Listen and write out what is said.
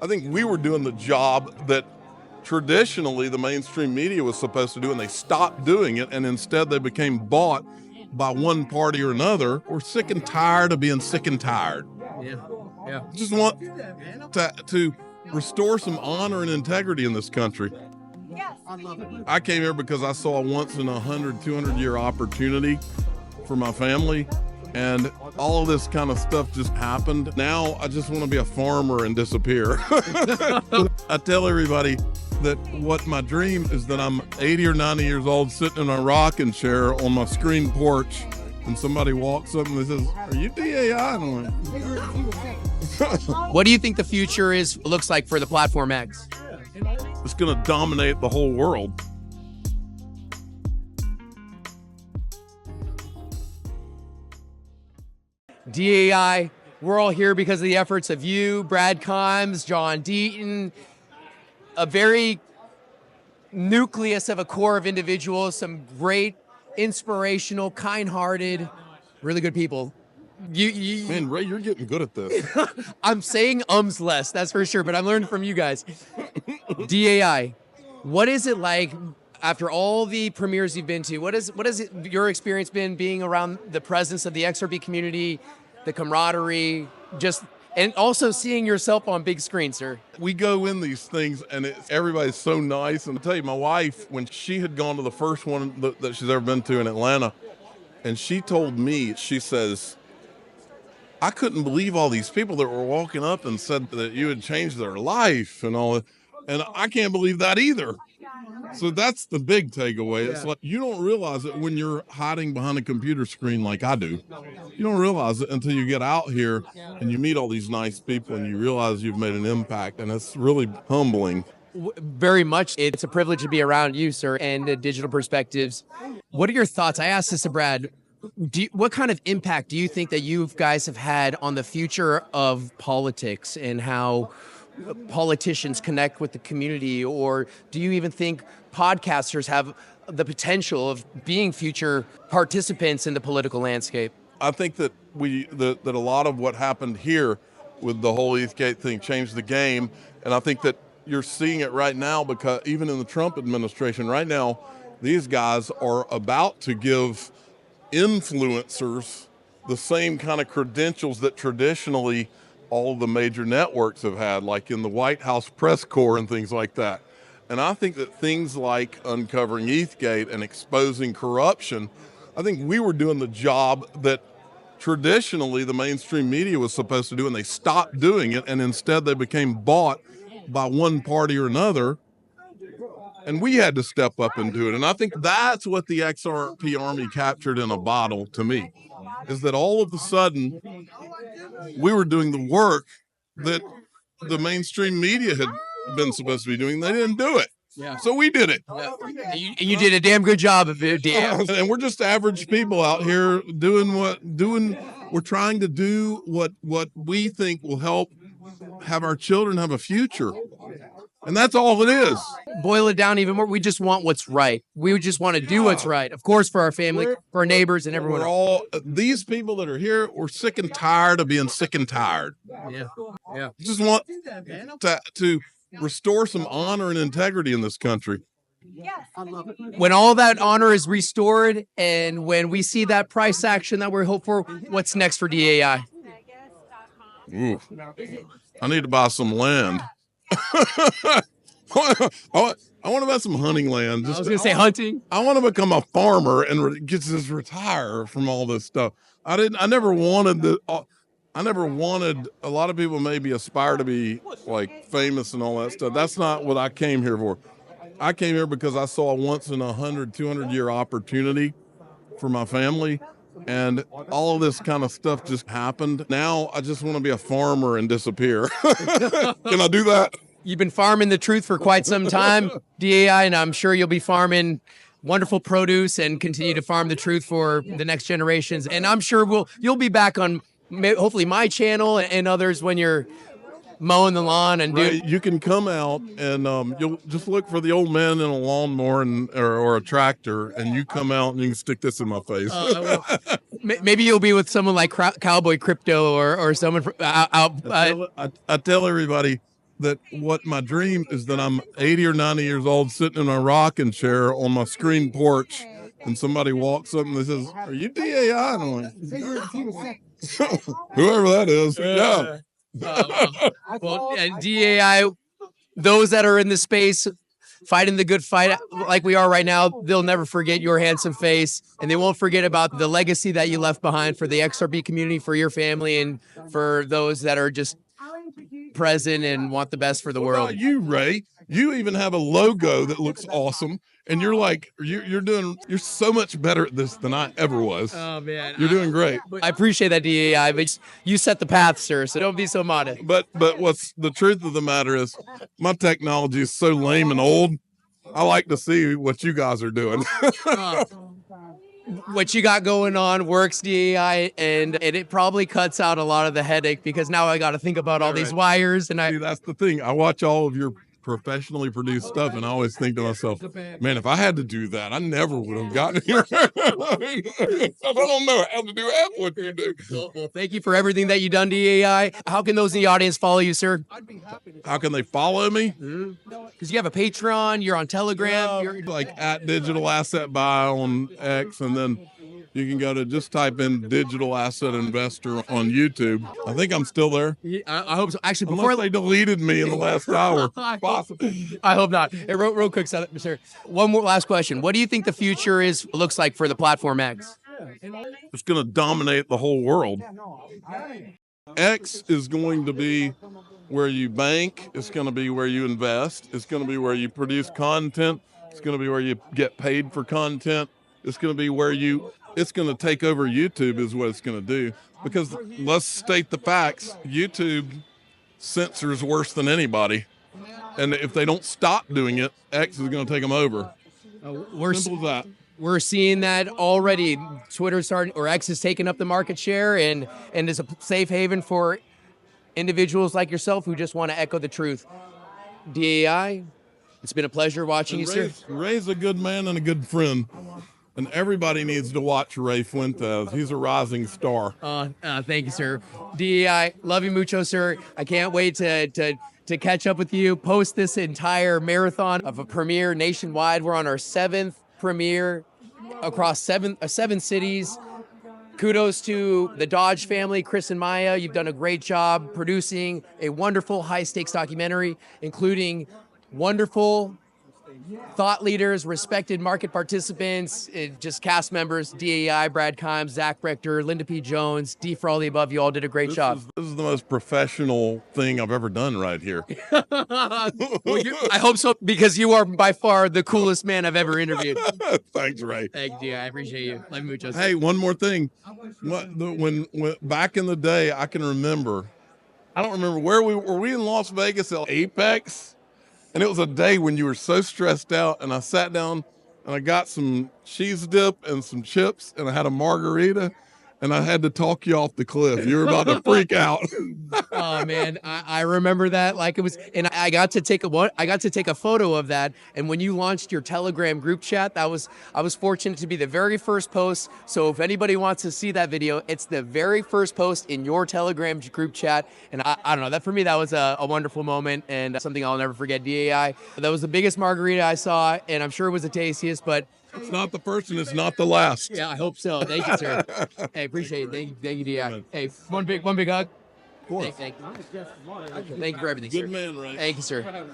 I think we were doing the job that traditionally the mainstream media was supposed to do, and they stopped doing it, and instead they became bought by one party or another. We're sick and tired of being sick and tired. Yeah. Just want to restore some honor and integrity in this country. I came here because I saw a once in 100, 200-year opportunity for my family, and all of this kind of stuff just happened. Now I just want to be a farmer and disappear. I tell everybody that what my dream is that I'm 80 or 90 years old sitting in a rocking chair on my screen porch, and somebody walks up and says, "Are you DAI?" And I'm like, What do you think the future looks like for the Platform X? it's going to dominate the whole world. DAI, we're all here because of the efforts of you, Brad Kimes, John Deaton, a very nucleus of a core of individuals, some great, inspirational, kind-hearted, really good people. Man, Ray, you're getting good at this. I'm saying less, that's for sure, but I'm learning from you guys. DAI, what is it like after all the premieres you've been to? What is your experience been being around the presence of the XRP community, the camaraderie, and also seeing yourself on big screen, sir? We go in these things and everybody's so nice. And I'll tell you, my wife, when she had gone to the first one that she's ever been to in Atlanta, and she told me, she says, "I couldn't believe all these people that were walking up and said that you had changed their life and all that. And I can't believe that either." So that's the big takeaway. It's like you don't realize it when you're hiding behind a computer screen like I do. You don't realize it until you get out here and you meet all these nice people and you realize you've made an impact, and it's really humbling. Very much. It's a privilege to be around you, sir, and the digital perspectives. What are your thoughts? I asked this to Brad. What kind of impact do you think that you guys have had on the future of politics and how politicians connect with the community? Or do you even think podcasters have the potential of being future participants in the political landscape? I think that that a lot of what happened here with the whole Eastgate thing changed the game, and I think that you're seeing it right now because even in the Trump administration right now, these guys are about to give influencers the same kind of credentials that traditionally all the major networks have had, like in the White House press corps and things like that. And I think that things like uncovering Eastgate and exposing corruption, I think we were doing the job that traditionally the mainstream media was supposed to do, and they stopped doing it, and instead they became bought by one party or another, and we had to step up and do it. And I think that's what the XRP army captured in a bottle to me, is that all of a sudden we were doing the work that the mainstream media had been supposed to be doing. They didn't do it. Yeah. So we did it. Yeah. And you did a damn good job of it, Dan. And we're just average people out here we're trying to do what we think will help have our children have a future. And that's all it is. Boil it down even more. We just want what's right. We just want to do what's right. Of course, for our family, for our neighbors, and everyone else. These people that are here, we're sick and tired of being sick and tired. Yeah. Just want to restore some honor and integrity in this country. When all that honor is restored, and when we see that price action that we hope for, what's next for DAI? Ooh, I need to buy some land. I want to buy some hunting land. I was going to say hunting. I want to become a farmer and just retire from all this stuff. I never wanted a lot of people maybe aspire to be like famous and all that stuff. That's not what I came here for. I came here because I saw a once in 100, 200-year opportunity for my family, and all of this kind of stuff just happened. Now I just want to be a farmer and disappear. Can I do that? You've been farming the truth for quite some time, DAI, and I'm sure you'll be farming wonderful produce and continue to farm the truth for the next generations. And I'm sure you'll be back on hopefully my channel and others when you're mowing the lawn and right. You can come out and you'll just look for the old man in a lawnmower or a tractor, and you come out and you can stick this in my face. Maybe you'll be with someone like Cowboy Crypto or someone out. I tell everybody that what my dream is that I'm 80 or 90 years old sitting in a rocking chair on my screen porch and somebody walks up and they says, "Are you DAI?" And I'm like, whoever that is. Yeah. Well, and DAI, those that are in the space fighting the good fight like we are right now, they'll never forget your handsome face, and they won't forget about the legacy that you left behind for the XRP community, for your family, and for those that are just present and want the best for the What world. about you, Ray? You even have a logo that looks awesome, and you're so much better at this than I ever was. Oh man, You're doing great. I appreciate that, DAI, but you set the path, sir, so don't be so modest. But what's the truth of the matter is, my technology is so lame and old. I like to see what you guys are doing. What you got going on works, DAI, and it probably cuts out a lot of the headache, because now I got to think about all these wires, and See, that's the thing. I watch all of your professionally produced stuff, and I always think to myself, man, if I had to do that, I never would have gotten here. I don't know how to do half what you do. Well, thank you for everything that you've done, DAI. How can those in the audience follow you, sir? How can they follow me? Because you have a Patreon, you're on Telegram. You're Like at Digital Asset Buy on X, and then you can go to just type in Digital Asset Investor on YouTube. I think I'm still there. I hope so. Actually, before Unless they deleted me in the last hour. Possibly. I hope not. Hey, real quick, sir. One more last question. What do you think the future looks like for the Platform X? It's going to dominate the whole world. X is going to be where you bank. It's going to be where you invest. It's going to be where you produce content. It's going to be where you get paid for content. It's going to be where it's going to take over YouTube is what it's going to do. Because let's state the facts. YouTube censors worse than anybody. And if they don't stop doing it, X is going to take them over. Simple as that. We're seeing that already. X is taking up the market share and is a safe haven for individuals like yourself who just want to echo the truth. DAI, it's been a pleasure watching you, sir. Ray's a good man and a good friend. And everybody needs to watch Ray Fuentes. He's a rising star. Thank you, sir. DAI, love you mucho, sir. I can't wait to catch up with you post this entire marathon of a premiere nationwide. We're on our 7th premiere across seven cities. Kudos to the Dodge family, Chris and Maya. You've done a great job producing a wonderful high-stakes documentary, including wonderful thought leaders, respected market participants, just cast members, DAI, Brad Kimes, Zach Richter, Linda P. Jones, D for all the above. You all did a great job. This is the most professional thing I've ever done right here. Well, I hope so, because you are by far the coolest man I've ever interviewed. Thanks, Ray. Thank you. I appreciate you. Love you mucho. Hey, one more thing. When back in the day, I can remember, I don't remember were we in Las Vegas at Apex? And it was a day when you were so stressed out, and I sat down and I got some cheese dip and some chips, and I had a margarita, and I had to talk you off the cliff. You were about to freak out. Oh man, I remember that like it was, and I got to take a photo of that. And when you launched your Telegram group chat, I was fortunate to be the very first post. So if anybody wants to see that video, it's the very first post in your Telegram group chat. And I don't know, that for me, that was a wonderful moment and something I'll never forget. DAI, that was the biggest margarita I saw, and I'm sure it was the tastiest, but it's not the first and it's not the last. Yeah, I hope so. Thank you, sir. Hey, appreciate it. Thank you, DAI. Hey, one big hug. Of course. Thank you for everything, Good sir. man, Ray. Thank you, sir.